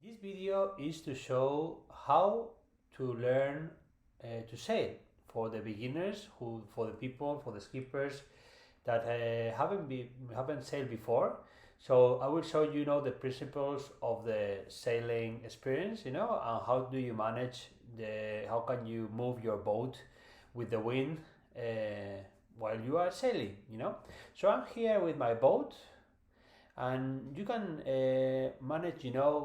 This video is to show how to learn to sail for the beginners, for the people, for the skippers that haven't sailed before. So I will show the principles of the sailing experience, and how do you manage how can you move your boat with the wind while you are sailing, So I'm here with my boat, and you can manage,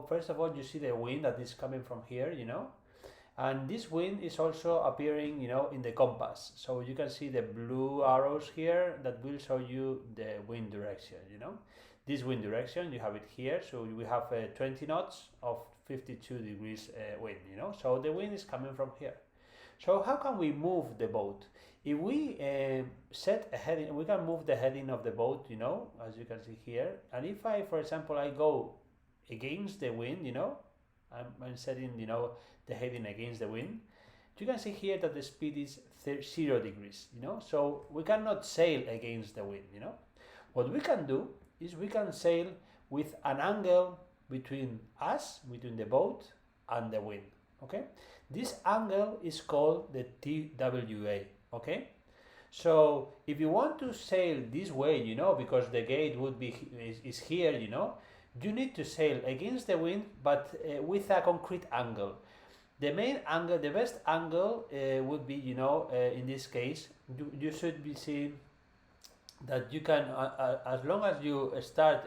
first of all, you see the wind that is coming from here, and this wind is also appearing, in the compass. So you can see the blue arrows here that will show you the wind direction, this wind direction, you have it here. So we have 20 knots of 52 degrees wind, so the wind is coming from here. So how can we move the boat? If we set a heading, we can move the heading of the boat, as you can see here. And if I, for example, I go against the wind, I'm setting, the heading against the wind, you can see here that the speed is 0 degrees, so we cannot sail against the wind, What we can do is we can sail with an angle between us, between the boat and the wind, okay? This angle is called the TWA, okay? So if you want to sail this way, because the gate is here, you need to sail against the wind, but with a concrete angle. The main angle, the best angle would be, in this case, you should be seeing that you can, as long as you start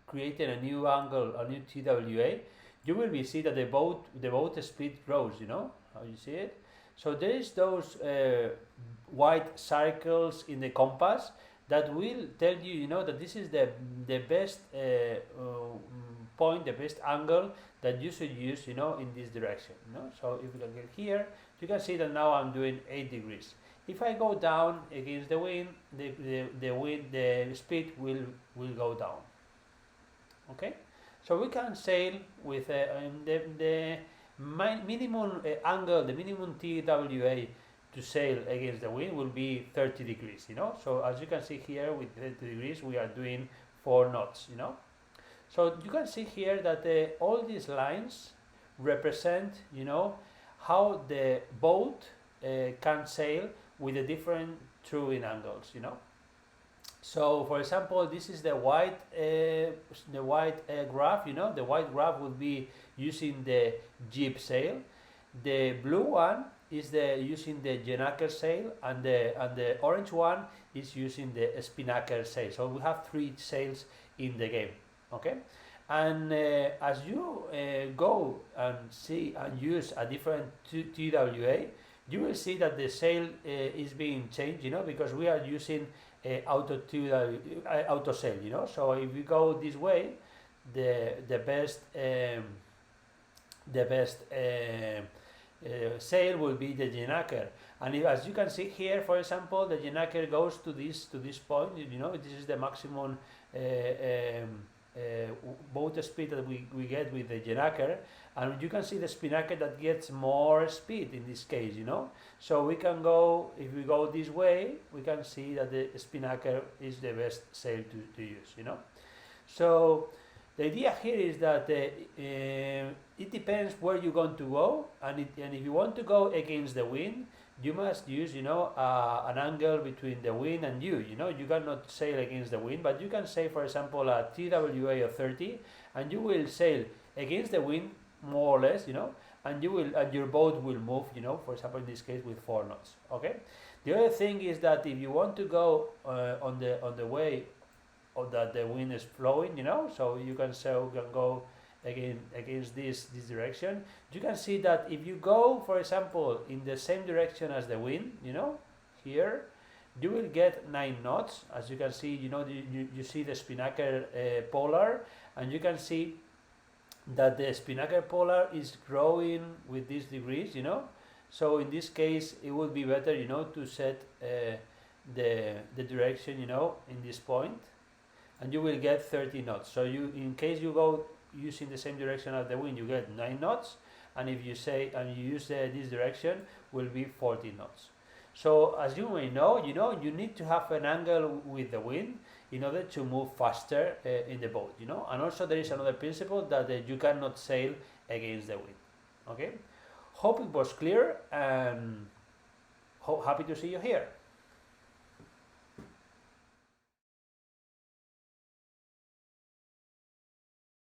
creating a new angle, a new TWA, you will be see that the boat speed grows, how you see it. So there is those white circles in the compass that will tell you, that this is the best point, the best angle that you should use, in this direction. So if you can get here, you can see that now I'm doing 8 degrees. If I go down against the wind, the speed will go down. Okay. So we can sail with the minimum angle, the minimum TWA to sail against the wind will be 30 degrees, So as you can see here with 30 degrees, we are doing 4 knots, So you can see here that all these lines represent, how the boat can sail with the different throwing angles, So, for example, this is the white graph. The white graph would be using the jib sail. The blue one is using the Jennaker sail, and the orange one is using the Spinnaker sail. So we have 3 sails in the game. Okay, and as you go and see and use a different TWA, you will see that the sail is being changed. Because we are using auto sail, So if we go this way, the best sail will be the Jennaker. And as you can see here, for example, the Jennaker goes to this point. This is the maximum boat speed that we get with the Jennaker, and you can see the Spinnaker that gets more speed in this case, So we can go, if we go this way, we can see that the Spinnaker is the best sail to use, So the idea here is that it depends where you're going to go, and if you want to go against the wind, you must use, an angle between the wind and you. You cannot sail against the wind, but you can say, for example, a TWA of 30, and you will sail against the wind more or less, and your boat will move, for example, in this case with 4 knots. Okay. The other thing is that if you want to go on the way or that the wind is flowing, so you can go against this direction. You can see that if you go, for example, in the same direction as the wind, here, you will get 9 knots. As you can see, you see the Spinnaker polar, and you can see that the Spinnaker polar is growing with these degrees, So in this case, it would be better, to set the direction, in this point, and you will get 30 knots. So in case you go using the same direction as the wind, you get 9 knots, and if you use this direction, will be 40 knots. So as you may know, you need to have an angle with the wind in order to move faster in the boat. And also there is another principle that you cannot sail against the wind. Okay. Hope it was clear, and happy to see you here.